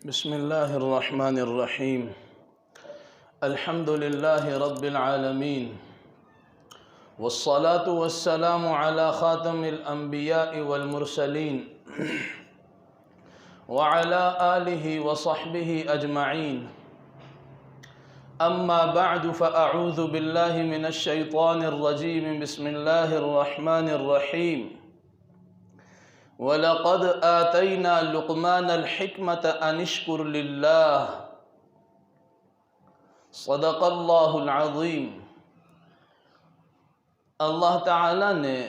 بسم الله الرحمن الرحيم. الحمد لله رب العالمين، والصلاة والسلام على خاتم الأنبياء والمرسلين وعلى آله وصحبه أجمعين. أما بعد، فأعوذ بالله من الشيطان الرجيم. بسم الله الرحمن الرحيم. وَلَقَدْ آتَيْنَا لُقْمَانَ الْحِكْمَةَ أَنِ اشْكُرْ لِلَّهِ. صدق اللہ العظیم. اللہ تعالیٰ نے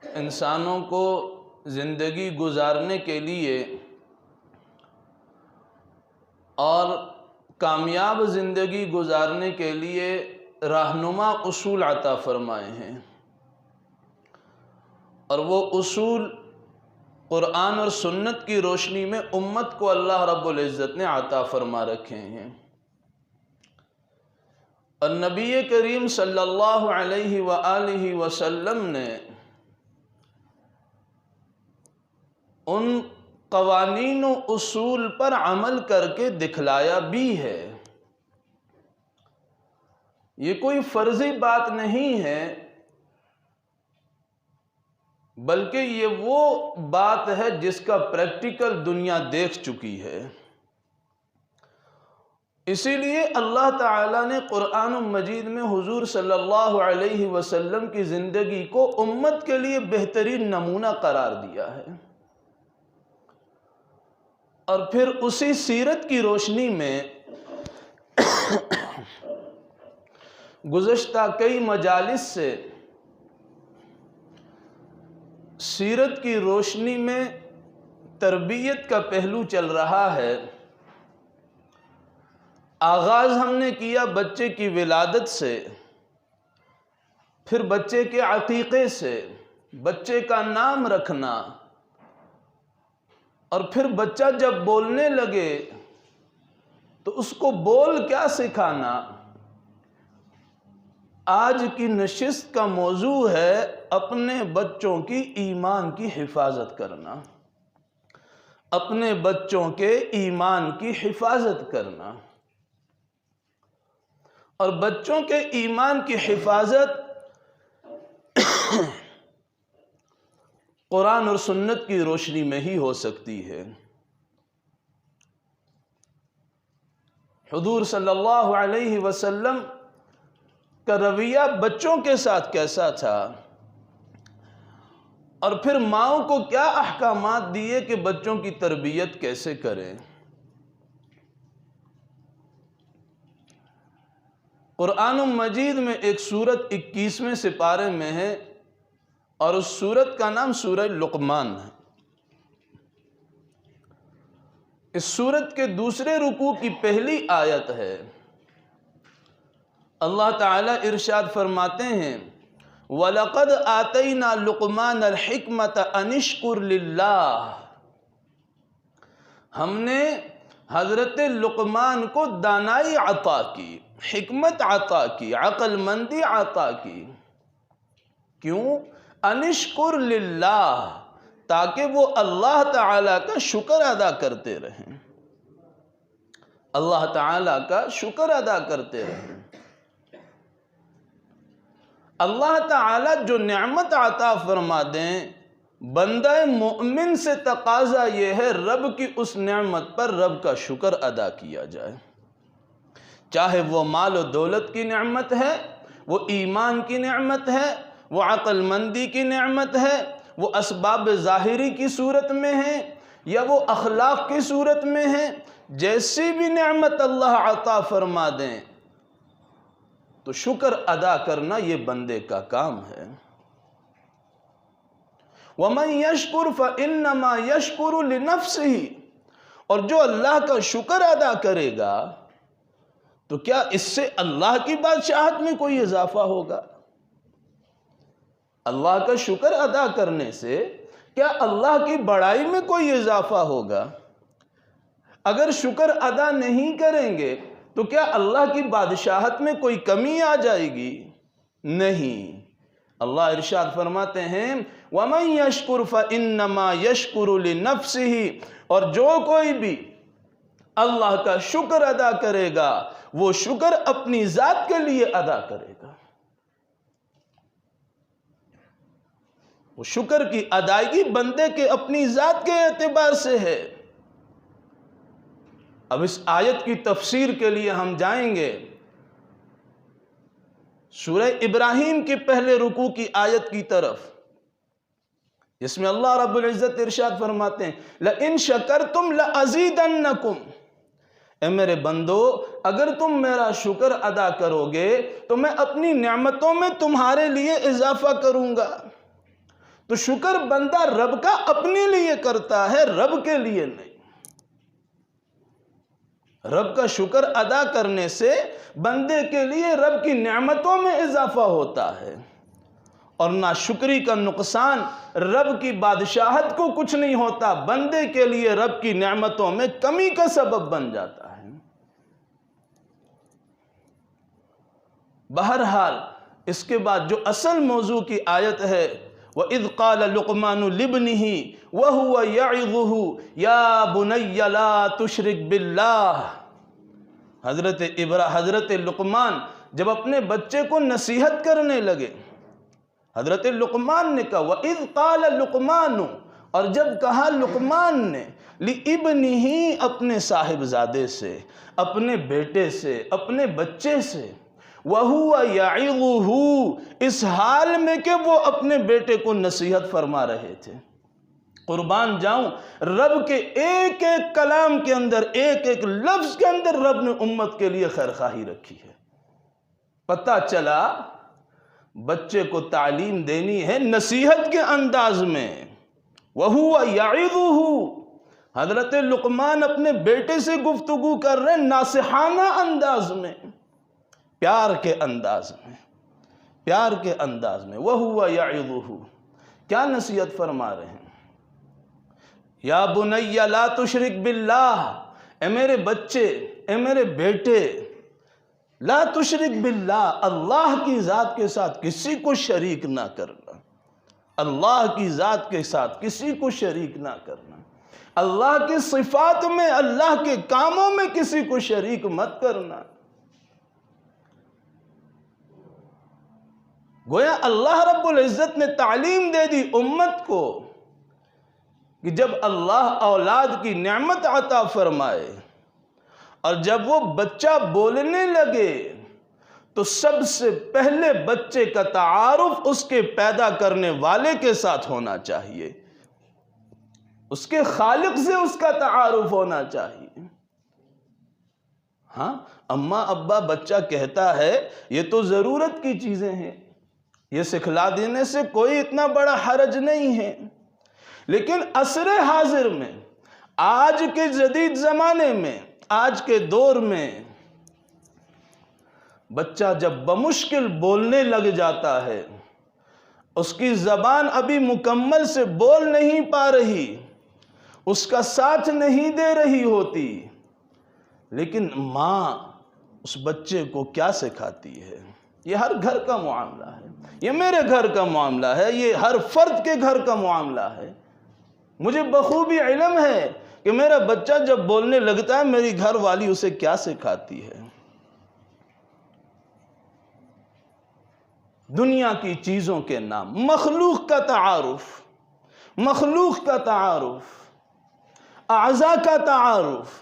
انسانوں کو زندگی گزارنے کے لیے اور کامیاب زندگی گزارنے کے لیے رہنما اصول عطا فرمائے ہیں، اور وہ اصول قرآن اور سنت کی روشنی میں امت کو اللہ رب العزت نے عطا فرما رکھے ہیں. اور نبی کریم صلی اللہ علیہ وآلہ وسلم نے ان قوانین و اصول پر عمل کر کے دکھلایا بھی ہے. یہ کوئی فرضی بات نہیں ہے، بلکہ یہ وہ بات ہے جس کا پریکٹیکل دنیا دیکھ چکی ہے. اسی لیے اللہ تعالیٰ نے قرآن مجید میں حضور صلی اللہ علیہ وسلم کی زندگی کو امت کے لیے بہترین نمونہ قرار دیا ہے، اور پھر اسی سیرت کی روشنی میں گزشتہ کئی مجالس سے سیرت کی روشنی میں تربیت کا پہلو چل رہا ہے. آغاز ہم نے کیا بچے کی ولادت سے، پھر بچے کے عقیقے سے، بچے کا نام رکھنا، اور پھر بچہ جب بولنے لگے تو اس کو بول کیا سکھانا. آج کی نشست کا موضوع ہے اپنے بچوں کی ایمان کی حفاظت کرنا، اپنے بچوں کے ایمان کی حفاظت کرنا. اور بچوں کے ایمان کی حفاظت قرآن اور سنت کی روشنی میں ہی ہو سکتی ہے. حضور صلی اللہ علیہ وسلم کا رویہ بچوں کے ساتھ کیسا تھا، اور پھر ماؤں کو کیا احکامات دیے کہ بچوں کی تربیت کیسے کریں. قرآن مجید میں ایک سورت 21ویں سپارے میں ہے، اور اس سورت کا نام سورہ لقمان ہے. اس سورت کے دوسرے رکوع کی پہلی آیت ہے. اللہ تعالیٰ ارشاد فرماتے ہیں وَلَقَدْ آتَيْنَا لُقْمَانَ الْحِكْمَةَ أَنِ اشْكُرْ لِلَّهِ. ہم نے حضرت لقمان کو دانائی عطا کی، حکمت عطا کی، عقل مندی عطا کی. کیوں؟ أَنِ اشْكُرْ لِلَّهِ، تاکہ وہ اللہ تعالیٰ کا شکر ادا کرتے رہیں، اللہ تعالیٰ کا شکر ادا کرتے رہیں. اللہ تعالیٰ جو نعمت عطا فرما دیں، بندہ مومن سے تقاضا یہ ہے رب کی اس نعمت پر رب کا شکر ادا کیا جائے. چاہے وہ مال و دولت کی نعمت ہے، وہ ایمان کی نعمت ہے، وہ عقل مندی کی نعمت ہے، وہ اسباب ظاہری کی صورت میں ہے، یا وہ اخلاق کی صورت میں ہے. جیسی بھی نعمت اللہ عطا فرما دیں تو شکر ادا کرنا یہ بندے کا کام ہے. وَمَنْ يَشْكُرْ فَإِنَّمَا يَشْكُرُ لِنَفْسِهِ. اور جو اللہ کا شکر ادا کرے گا تو کیا اس سے اللہ کی بادشاہت میں کوئی اضافہ ہوگا؟ اللہ کا شکر ادا کرنے سے کیا اللہ کی بڑائی میں کوئی اضافہ ہوگا؟ اگر شکر ادا نہیں کریں گے تو کیا اللہ کی بادشاہت میں کوئی کمی آ جائے گی؟ نہیں. اللہ ارشاد فرماتے ہیں وَمَن يَشْكُرْ فَإِنَّمَا يَشْكُرُ لِنَفْسِهِ، اور جو کوئی بھی اللہ کا شکر ادا کرے گا وہ شکر اپنی ذات کے لیے ادا کرے گا، وہ شکر کی ادائیگی بندے کے اپنی ذات کے اعتبار سے ہے۔ اب اس آیت کی تفسیر کے لیے ہم جائیں گے سورہ ابراہیم کے پہلے رکوع کی آیت کی طرف، جس میں اللہ رب العزت ارشاد فرماتے ہیں لَإِن شَكَرْتُمْ لَأَزِيدَنَّكُمْ، اے میرے بندو اگر تم میرا شکر ادا کرو گے تو میں اپنی نعمتوں میں تمہارے لیے اضافہ کروں گا۔ تو شکر بندہ رب کا اپنے لیے کرتا ہے، رب کے لیے نہیں۔ رب کا شکر ادا کرنے سے بندے کے لیے رب کی نعمتوں میں اضافہ ہوتا ہے، اور ناشکری کا نقصان رب کی بادشاہت کو کچھ نہیں ہوتا، بندے کے لیے رب کی نعمتوں میں کمی کا سبب بن جاتا ہے۔ بہرحال اس کے بعد جو اصل موضوع کی آیت ہے وَإِذْ قَالَ لُقْمَانُ لِابْنِهِ وَهُوَ يَعِظُهُ يَا بُنَيَّ لَا تُشْرِكْ بِاللَّهِ، حضرت لقمان جب اپنے بچے کو نصیحت کرنے لگے، حضرت لقمان نے کہا وَإِذْ قَالَ لُقْمَانُ، اور جب کہا لقمان نے لِابْنِهِ، اپنے صاحبزادے سے، اپنے بیٹے سے، اپنے بچے سے، وَهُوَ يَعِظُهُ، اس حال میں کہ وہ اپنے بیٹے کو نصیحت فرما رہے تھے۔ قربان جاؤں رب کے ایک ایک کلام کے اندر، ایک ایک لفظ کے اندر رب نے امت کے لیے خیرخواہی رکھی ہے۔ پتہ چلا بچے کو تعلیم دینی ہے نصیحت کے انداز میں، وَهُوَ يَعِظُهُ، حضرت لقمان اپنے بیٹے سے گفتگو کر رہے ناصحانہ انداز میں، پیار کے انداز میں، پیار کے انداز میں، وَهُوَ يَعِظُهُ، کیا نصیحت فرما رہے ہیں؟ یا بنی لا تشرک باللہ، اے میرے بچے، اے میرے بیٹے، لا تشرک باللہ، اللہ کی ذات کے ساتھ کسی کو شریک نہ کرنا، اللہ کی ذات کے ساتھ کسی کو شریک نہ کرنا، اللہ کی صفات میں، اللہ کے کاموں میں کسی کو شریک مت کرنا۔ گویا اللہ رب العزت نے تعلیم دے دی امت کو کہ جب اللہ اولاد کی نعمت عطا فرمائے اور جب وہ بچہ بولنے لگے تو سب سے پہلے بچے کا تعارف اس کے پیدا کرنے والے کے ساتھ ہونا چاہیے، اس کے خالق سے اس کا تعارف ہونا چاہیے۔ ہاں اماں ابا بچہ کہتا ہے یہ تو ضرورت کی چیزیں ہیں، یہ سکھلا دینے سے کوئی اتنا بڑا حرج نہیں ہے، لیکن عصر حاضر میں، آج کے جدید زمانے میں، آج کے دور میں بچہ جب بمشکل بولنے لگ جاتا ہے، اس کی زبان ابھی مکمل سے بول نہیں پا رہی، اس کا ساتھ نہیں دے رہی ہوتی، لیکن ماں اس بچے کو کیا سکھاتی ہے؟ یہ ہر گھر کا معاملہ ہے، یہ میرے گھر کا معاملہ ہے، یہ ہر فرد کے گھر کا معاملہ ہے۔ مجھے بخوبی علم ہے کہ میرا بچہ جب بولنے لگتا ہے میری گھر والی اسے کیا سکھاتی ہے۔ دنیا کی چیزوں کے نام، مخلوق کا تعارف، مخلوق کا تعارف، اعضاء کا تعارف،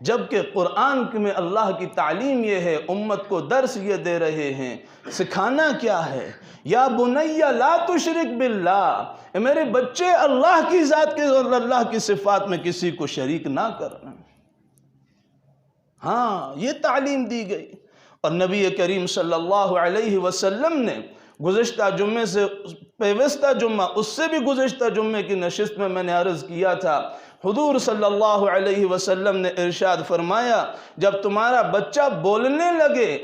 جبکہ قرآن میں اللہ کی تعلیم یہ ہے، امت کو درس یہ دے رہے ہیں، سکھانا کیا ہے؟ یا بنی لا تشرک باللہ، اے میرے بچے اللہ کی ذات کے اور اللہ کی صفات میں کسی کو شریک نہ کرنا۔ ہاں یہ تعلیم دی گئی، اور نبی کریم صلی اللہ علیہ وسلم نے گزشتہ جمعے سے پیوستہ جمعہ، اس سے بھی گزشتہ جمعے کی نشست میں نے عرض کیا تھا، حضور صلی اللہ علیہ وسلم نے ارشاد فرمایا جب تمہارا بچہ بولنے لگے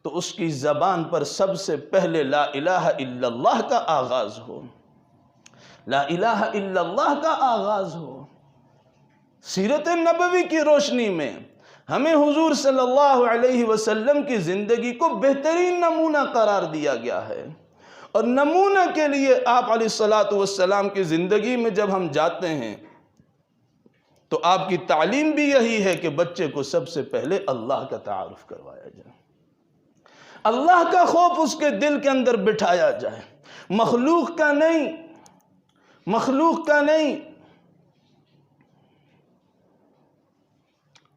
تو اس کی زبان پر سب سے پہلے لا الہ الا اللہ کا آغاز ہو، لا الہ الا اللہ کا آغاز ہو۔ سیرت نبوی کی روشنی میں ہمیں حضور صلی اللہ علیہ وسلم کی زندگی کو بہترین نمونہ قرار دیا گیا ہے، اور نمونہ کے لیے آپ علیہ الصلوۃ والسلام کی زندگی میں جب ہم جاتے ہیں تو آپ کی تعلیم بھی یہی ہے کہ بچے کو سب سے پہلے اللہ کا تعارف کروایا جائے، اللہ کا خوف اس کے دل کے اندر بٹھایا جائے، مخلوق کا نہیں، مخلوق کا نہیں۔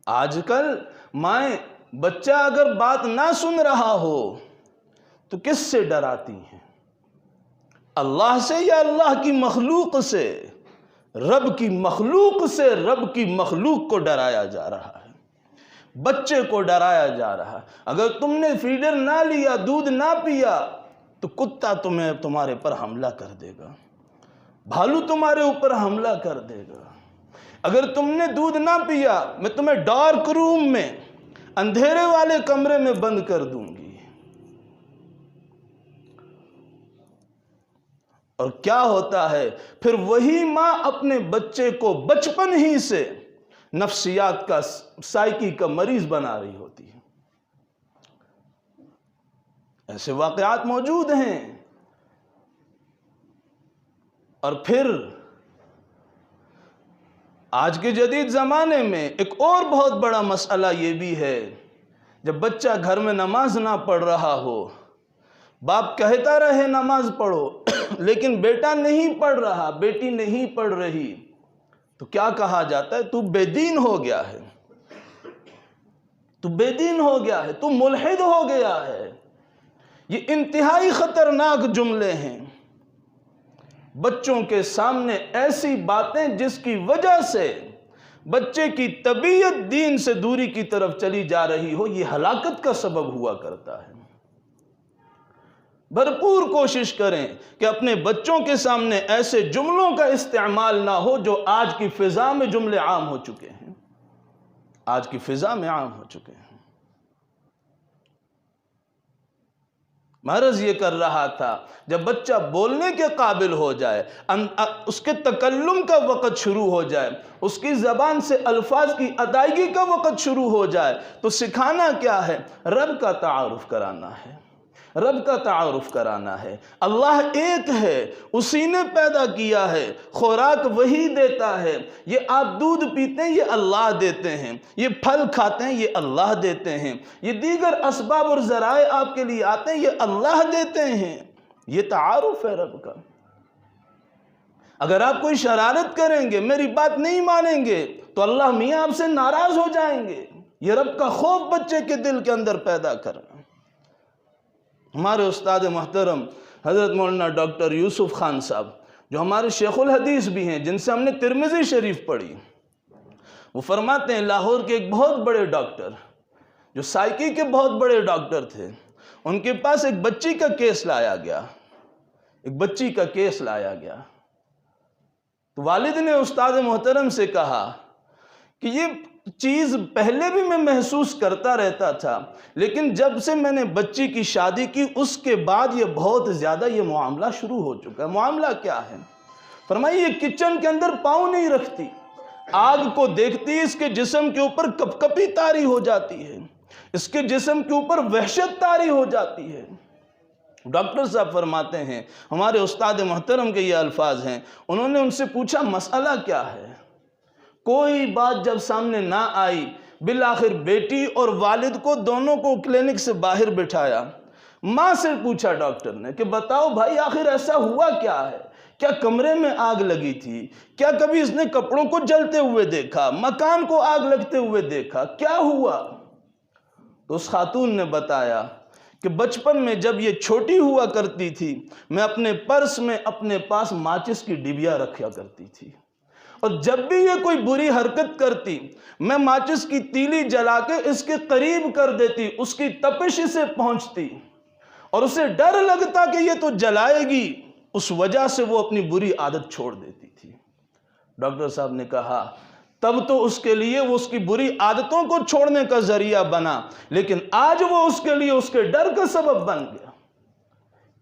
آج کل مائیں بچہ اگر بات نہ سن رہا ہو تو کس سے ڈراتی ہیں؟ اللہ سے یا اللہ کی مخلوق سے؟ رب کی مخلوق سے، رب کی مخلوق کو ڈرایا جا رہا ہے، بچے کو ڈرایا جا رہا ہے۔ اگر تم نے فیڈر نہ لیا، دودھ نہ پیا تو کتا تمہارے پر حملہ کر دے گا، بھالو تمہارے اوپر حملہ کر دے گا۔ اگر تم نے دودھ نہ پیا میں تمہیں ڈارک روم میں، اندھیرے والے کمرے میں بند کر دوں گی۔ اور کیا ہوتا ہے پھر؟ وہی ماں اپنے بچے کو بچپن ہی سے نفسیات کا، سائیکی کا مریض بنا رہی ہوتی ہے۔ ایسے واقعات موجود ہیں۔ اور پھر آج کے جدید زمانے میں ایک اور بہت بڑا مسئلہ یہ بھی ہے، جب بچہ گھر میں نماز نہ پڑھ رہا ہو، باپ کہتا رہے نماز پڑھو لیکن بیٹا نہیں پڑھ رہا، بیٹی نہیں پڑھ رہی، تو کیا کہا جاتا ہے؟ تو بے دین ہو گیا ہے، تو بے دین ہو گیا ہے، تو ملحد ہو گیا ہے۔ یہ انتہائی خطرناک جملے ہیں، بچوں کے سامنے ایسی باتیں جس کی وجہ سے بچے کی طبیعت دین سے دوری کی طرف چلی جا رہی ہو، یہ ہلاکت کا سبب ہوا کرتا ہے۔ بھرپور کوشش کریں کہ اپنے بچوں کے سامنے ایسے جملوں کا استعمال نہ ہو جو آج کی فضا میں جملے عام ہو چکے ہیں، آج کی فضا میں عام ہو چکے ہیں۔ مرض یہ کر رہا تھا، جب بچہ بولنے کے قابل ہو جائے، اس کے تکلم کا وقت شروع ہو جائے، اس کی زبان سے الفاظ کی ادائیگی کا وقت شروع ہو جائے، تو سکھانا کیا ہے؟ رب کا تعارف کرانا ہے، رب کا تعارف کرانا ہے۔ اللہ ایک ہے، اسی نے پیدا کیا ہے، خوراک وہی دیتا ہے۔ یہ آپ دودھ پیتے ہیں، یہ اللہ دیتے ہیں، یہ پھل کھاتے ہیں، یہ اللہ دیتے ہیں، یہ دیگر اسباب اور ذرائع آپ کے لیے آتے ہیں، یہ اللہ دیتے ہیں۔ یہ تعارف ہے رب کا۔ اگر آپ کوئی شرارت کریں گے، میری بات نہیں مانیں گے، تو اللہ میاں آپ سے ناراض ہو جائیں گے۔ یہ رب کا خوف بچے کے دل کے اندر پیدا کرنا۔ ہمارے استاد محترم حضرت مولانا ڈاکٹر یوسف خان صاحب، جو ہمارے شیخ الحدیث بھی ہیں، جن سے ہم نے ترمذی شریف پڑھی، وہ فرماتے ہیں لاہور کے ایک بہت بڑے ڈاکٹر، جو سائیکی کے بہت بڑے ڈاکٹر تھے، ان کے پاس ایک بچی کا کیس لایا گیا، ایک بچی کا کیس لایا گیا۔ تو والد نے استاد محترم سے کہا کہ یہ چیز پہلے بھی میں محسوس کرتا رہتا تھا، لیکن جب سے میں نے بچی کی شادی کی اس کے بعد یہ بہت زیادہ یہ معاملہ شروع ہو چکا ہے۔ معاملہ کیا ہے؟ فرمایا یہ کچن کے اندر پاؤں نہیں رکھتی، آگ کو دیکھتی اس کے جسم کے اوپر کپ کپی طاری ہو جاتی ہے، اس کے جسم کے اوپر وحشت طاری ہو جاتی ہے۔ ڈاکٹر صاحب فرماتے ہیں، ہمارے استاد محترم کے یہ الفاظ ہیں، انہوں نے ان سے پوچھا مسئلہ کیا ہے؟ کوئی بات جب سامنے نہ آئی، بالآخر بیٹی اور والد کو دونوں کو کلینک سے باہر بٹھایا، ماں سے پوچھا ڈاکٹر نے کہ بتاؤ بھائی آخر ایسا ہوا کیا ہے؟ کیا کمرے میں آگ لگی تھی؟ کیا کبھی اس نے کپڑوں کو جلتے ہوئے دیکھا؟ مکان کو آگ لگتے ہوئے دیکھا؟ کیا ہوا؟ تو اس خاتون نے بتایا کہ بچپن میں جب یہ چھوٹی ہوا کرتی تھی، میں اپنے پرس میں اپنے پاس ماچس کی ڈبیا رکھا کرتی تھی، اور جب بھی یہ کوئی بری حرکت کرتی، میں ماچس کی تیلی جلا کے اس کے قریب کر دیتی، اس کی تپش سے پہنچتی، اور اسے ڈر لگتا کہ یہ تو جلائے گی، اس وجہ سے وہ اپنی بری عادت چھوڑ دیتی تھی۔ ڈاکٹر صاحب نے کہا تب تو اس کے لیے وہ اس کی بری عادتوں کو چھوڑنے کا ذریعہ بنا، لیکن آج وہ اس کے لیے اس کے ڈر کا سبب بن گیا۔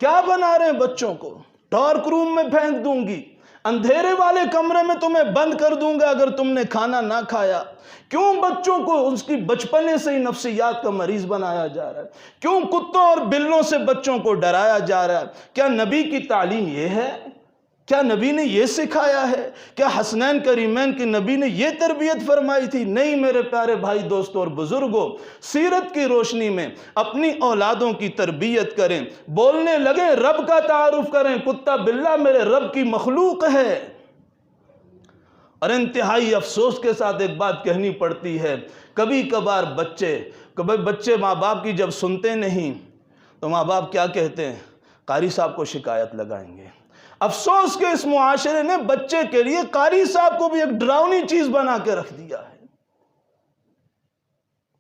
کیا بنا رہے ہیں بچوں کو؟ ڈارک روم میں پھینک دوں گی، اندھیرے والے کمرے میں تمہیں بند کر دوں گا اگر تم نے کھانا نہ کھایا۔ کیوں بچوں کو اس کی بچپنے سے ہی نفسیات کا مریض بنایا جا رہا ہے؟ کیوں کتوں اور بلوں سے بچوں کو ڈرایا جا رہا ہے؟ کیا نبی کی تعلیم یہ ہے؟ کیا نبی نے یہ سکھایا ہے؟ کیا حسنین کریمین کی نبی نے یہ تربیت فرمائی تھی؟ نہیں میرے پیارے بھائی، دوستوں اور بزرگوں، سیرت کی روشنی میں اپنی اولادوں کی تربیت کریں، بولنے لگیں رب کا تعارف کریں، کتا بلہ میرے رب کی مخلوق ہے۔ اور انتہائی افسوس کے ساتھ ایک بات کہنی پڑتی ہے، کبھی کبھار بچے ماں باپ کی جب سنتے نہیں تو ماں باپ کیا کہتے ہیں؟ قاری صاحب کو شکایت لگائیں گے۔ افسوس کہ اس معاشرے نے بچے کے لیے قاری صاحب کو بھی ایک ڈراؤنی چیز بنا کے رکھ دیا ہے،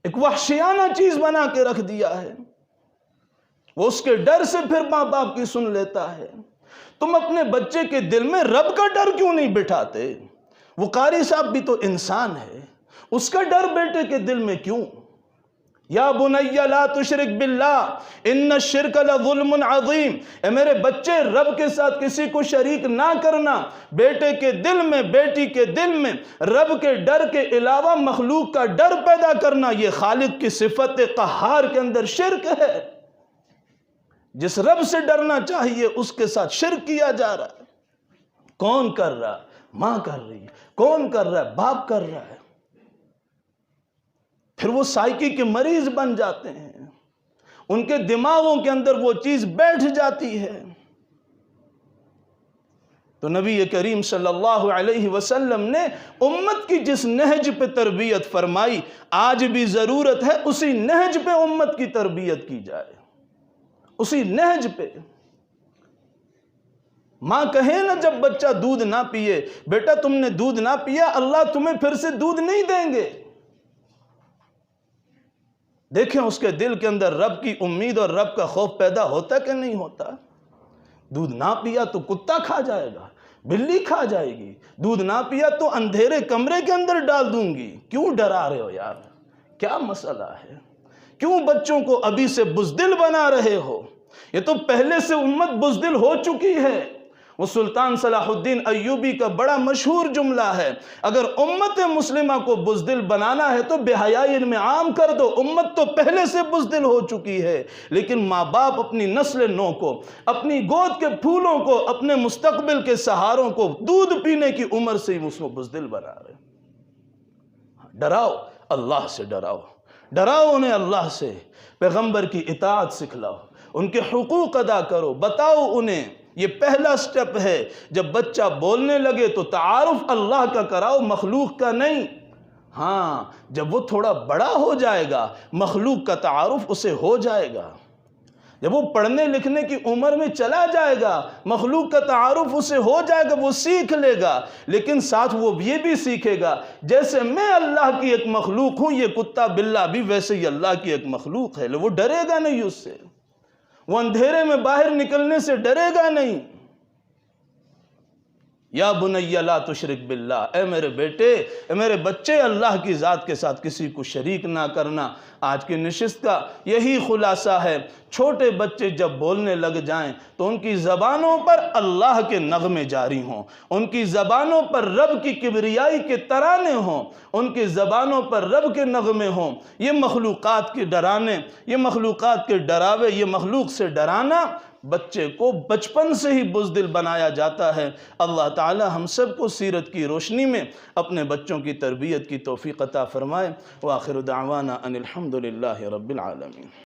ایک وحشیانہ چیز بنا کے رکھ دیا ہے۔ وہ اس کے ڈر سے پھر ماں باپ کی سن لیتا ہے۔ تم اپنے بچے کے دل میں رب کا ڈر کیوں نہیں بٹھاتے؟ وہ قاری صاحب بھی تو انسان ہے، اس کا ڈر بیٹے کے دل میں کیوں؟ یا بنی لا تشرک باللہ ان الشرک لظلم عظیم، اے میرے بچے رب کے ساتھ کسی کو شریک نہ کرنا۔ بیٹے کے دل میں، بیٹی کے دل میں رب کے ڈر کے علاوہ مخلوق کا ڈر پیدا کرنا، یہ خالق کی صفت قہار کے اندر شرک ہے۔ جس رب سے ڈرنا چاہیے اس کے ساتھ شرک کیا جا رہا ہے۔ کون کر رہا؟ ماں کر رہی ہے۔ کون کر رہا ہے؟ باپ کر رہا ہے۔ پھر وہ سائیکی کے مریض بن جاتے ہیں، ان کے دماغوں کے اندر وہ چیز بیٹھ جاتی ہے۔ تو نبی کریم صلی اللہ علیہ وسلم نے امت کی جس نہج پہ تربیت فرمائی، آج بھی ضرورت ہے اسی نہج پہ امت کی تربیت کی جائے، اسی نہج پہ۔ ماں کہے نا جب بچہ دودھ نہ پیے، بیٹا تم نے دودھ نہ پیا، اللہ تمہیں پھر سے دودھ نہیں دیں گے۔ دیکھیں اس کے دل کے اندر رب کی امید اور رب کا خوف پیدا ہوتا کہ نہیں ہوتا؟ دودھ نہ پیا تو کتا کھا جائے گا، بلی کھا جائے گی، دودھ نہ پیا تو اندھیرے کمرے کے اندر ڈال دوں گی۔ کیوں ڈرا رہے ہو یار؟ کیا مسئلہ ہے؟ کیوں بچوں کو ابھی سے بزدل بنا رہے ہو؟ یہ تو پہلے سے امت بزدل ہو چکی ہے۔ وہ سلطان صلاح الدین ایوبی کا بڑا مشہور جملہ ہے، اگر امت مسلمہ کو بزدل بنانا ہے تو بے حیائی ان میں عام کر دو۔ امت تو پہلے سے بزدل ہو چکی ہے، لیکن ماں باپ اپنی نسل نو کو، اپنی گود کے پھولوں کو، اپنے مستقبل کے سہاروں کو دودھ پینے کی عمر سے ہی اس کو بزدل بنا رہے۔ ڈراؤ، اللہ سے ڈراؤ، ڈراؤ انہیں اللہ سے، پیغمبر کی اطاعت سکھلاؤ، ان کے حقوق ادا کرو، بتاؤ انہیں۔ یہ پہلا سٹیپ ہے۔ جب بچہ بولنے لگے تو تعارف اللہ کا کراؤ، مخلوق کا نہیں۔ ہاں جب وہ تھوڑا بڑا ہو جائے گا مخلوق کا تعارف اسے ہو جائے گا۔ جب وہ پڑھنے لکھنے کی عمر میں چلا جائے گا مخلوق کا تعارف اسے ہو جائے گا، وہ سیکھ لے گا۔ لیکن ساتھ وہ یہ بھی سیکھے گا جیسے میں اللہ کی ایک مخلوق ہوں، یہ کتا بلہ بھی ویسے ہی اللہ کی ایک مخلوق ہے۔ وہ ڈرے گا نہیں اس سے، وہ اندھیرے میں باہر نکلنے سے ڈرے گا نہیں۔ یا بنی لا تشرک باللہ، اے میرے بیٹے، اے میرے بچے، اللہ کی ذات کے ساتھ کسی کو شریک نہ کرنا۔ آج کی نشست کا یہی خلاصہ ہے۔ چھوٹے بچے جب بولنے لگ جائیں تو ان کی زبانوں پر اللہ کے نغمے جاری ہوں، ان کی زبانوں پر رب کی کبریائی کے ترانے ہوں، ان کی زبانوں پر رب کے نغمے ہوں۔ یہ مخلوقات کے ڈرانے، یہ مخلوقات کے ڈراوے، یہ مخلوق سے ڈرانا بچے کو بچپن سے ہی بزدل بنایا جاتا ہے۔ اللہ تعالی ہم سب کو سیرت کی روشنی میں اپنے بچوں کی تربیت کی توفیق عطا فرمائے۔ وآخر دعوانا ان الحمد للہ رب العالمین۔